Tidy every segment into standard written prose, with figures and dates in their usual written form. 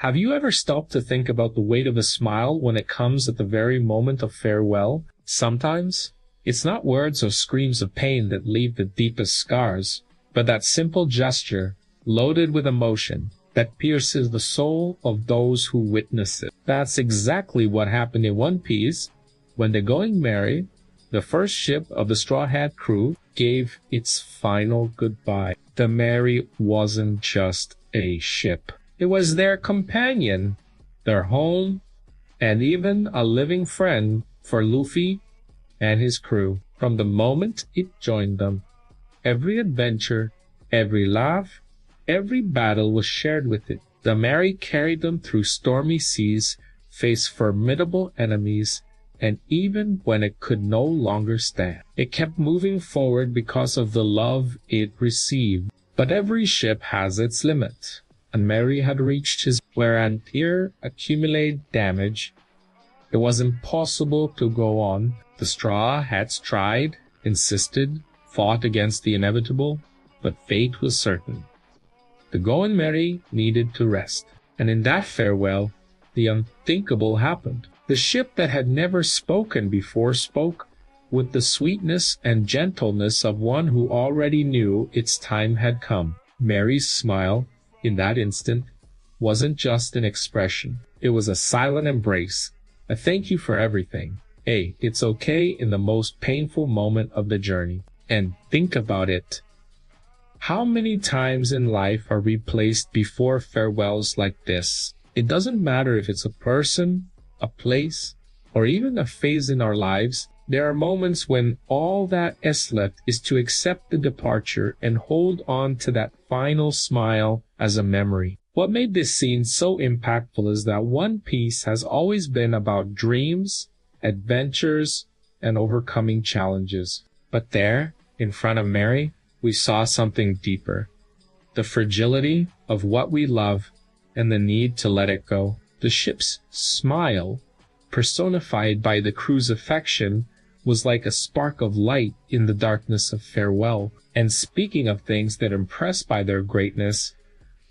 Have you ever stopped to think about the weight of a smile when it comes at the very moment of farewell? Sometimes, it's not words or screams of pain that leave the deepest scars, but that simple gesture, loaded with emotion, that pierces the soul of those who witness it. That's exactly what happened in One Piece when the Going Merry, the first ship of the Straw Hat crew, gave its final goodbye. The Merry wasn't just a ship. It was their companion, their home, and even a living friend for Luffy and his crew. From the moment it joined them, every adventure, every laugh, every battle was shared with it. The Merry carried them through stormy seas, faced formidable enemies, and even when it could no longer stand, it kept moving forward because of the love it received. But every ship has its limit, and Merry had reached his where an tear accumulated damage. It was impossible to go on. The Straw Hats tried, insisted, fought against the inevitable, but fate was certain. The Going Merry needed to rest, and in that farewell, the unthinkable happened. The ship that had never spoken before spoke with the sweetness and gentleness of one who already knew its time had come. Merry's smile, in that instant, wasn't just an expression. It was a silent embrace, a thank you for everything. Hey, it's okay in the most painful moment of the journey. And think about it. How many times in life are we placed before farewells like this? It doesn't matter if it's a person, a place, or even a phase in our lives. There are moments when all that is left is to accept the departure and hold on to that final smile as a memory. What made this scene so impactful is that One Piece has always been about dreams, adventures, and overcoming challenges. But there, in front of Merry, we saw something deeper. The fragility of what we love and the need to let it go. The ship's smile, personified by the crew's affection, was like a spark of light in the darkness of farewell. And speaking of things that impress by their greatness,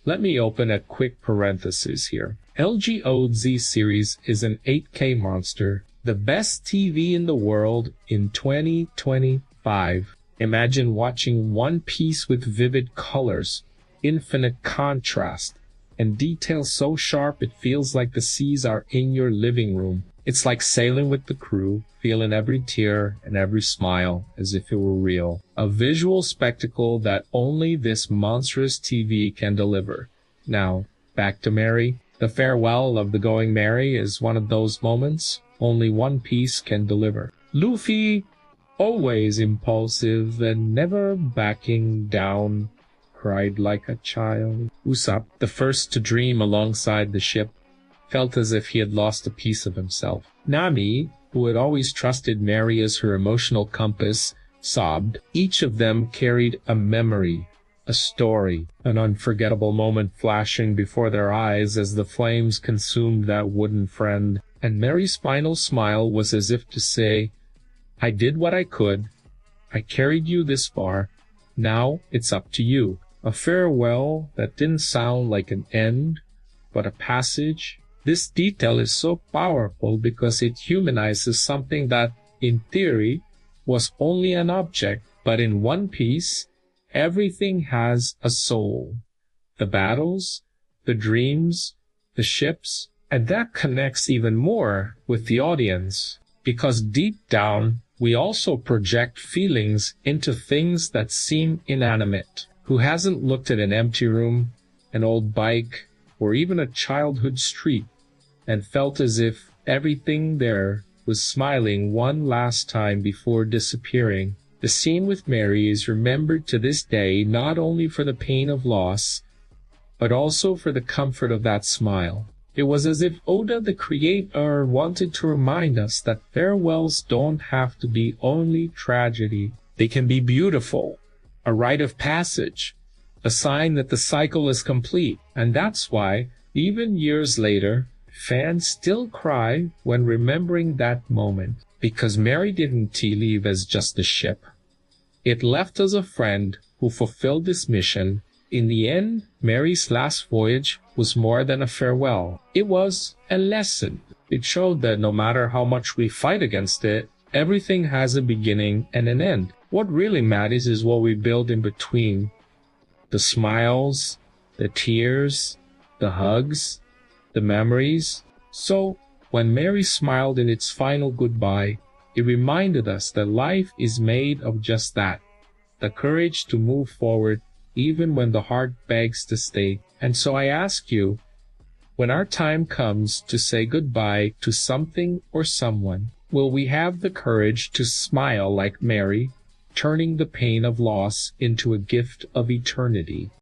let me open a quick parenthesis here. LGOZ series is an 8K monster, the best TV in the world in 2025. Imagine watching One Piece with vivid colors, infinite contrast, and detail so sharp it feels like the seas are in your living room. It's like sailing with the crew, feeling every tear and every smile as if it were real. A visual spectacle that only this monstrous TV can deliver. Now, back to Merry. The farewell of the Going Merry is one of those moments only One Piece can deliver. Luffy, always impulsive and never backing down, cried like a child. Usopp, the first to dream alongside the ship, felt as if he had lost a piece of himself. Nami, who had always trusted Merry as her emotional compass, sobbed. Each of them carried a memory, a story, an unforgettable moment flashing before their eyes as the flames consumed that wooden friend. And Merry's final smile was as if to say, I did what I could. I carried you this far. Now it's up to you. A farewell that didn't sound like an end, but a passage. This detail is so powerful because it humanizes something that, in theory, was only an object, but in One Piece, everything has a soul. The battles, the dreams, the ships, and that connects even more with the audience, because deep down, we also project feelings into things that seem inanimate. Who hasn't looked at an empty room, an old bike, or even a childhood street, and felt as if everything there was smiling one last time before disappearing? The scene with Merry is remembered to this day not only for the pain of loss, but also for the comfort of that smile. It was as if Oda the creator wanted to remind us that farewells don't have to be only tragedy. They can be beautiful, a rite of passage, a sign that the cycle is complete. And that's why, even years later, fans still cry when remembering that moment. Because Merry didn't leave as just a ship. It left as a friend who fulfilled this mission In the end, Mary's last voyage was more than a farewell. It was a lesson. It showed that no matter how much we fight against it, everything has a beginning and an end. What really matters is what we build in between. The smiles, the tears, the hugs, the memories. So, when Mary smiled in its final goodbye, it reminded us that life is made of just that. The courage to move forward even when the heart begs to stay. And so I ask you, when our time comes to say goodbye to something or someone, will we have the courage to smile like Mary, turning the pain of loss into a gift of eternity?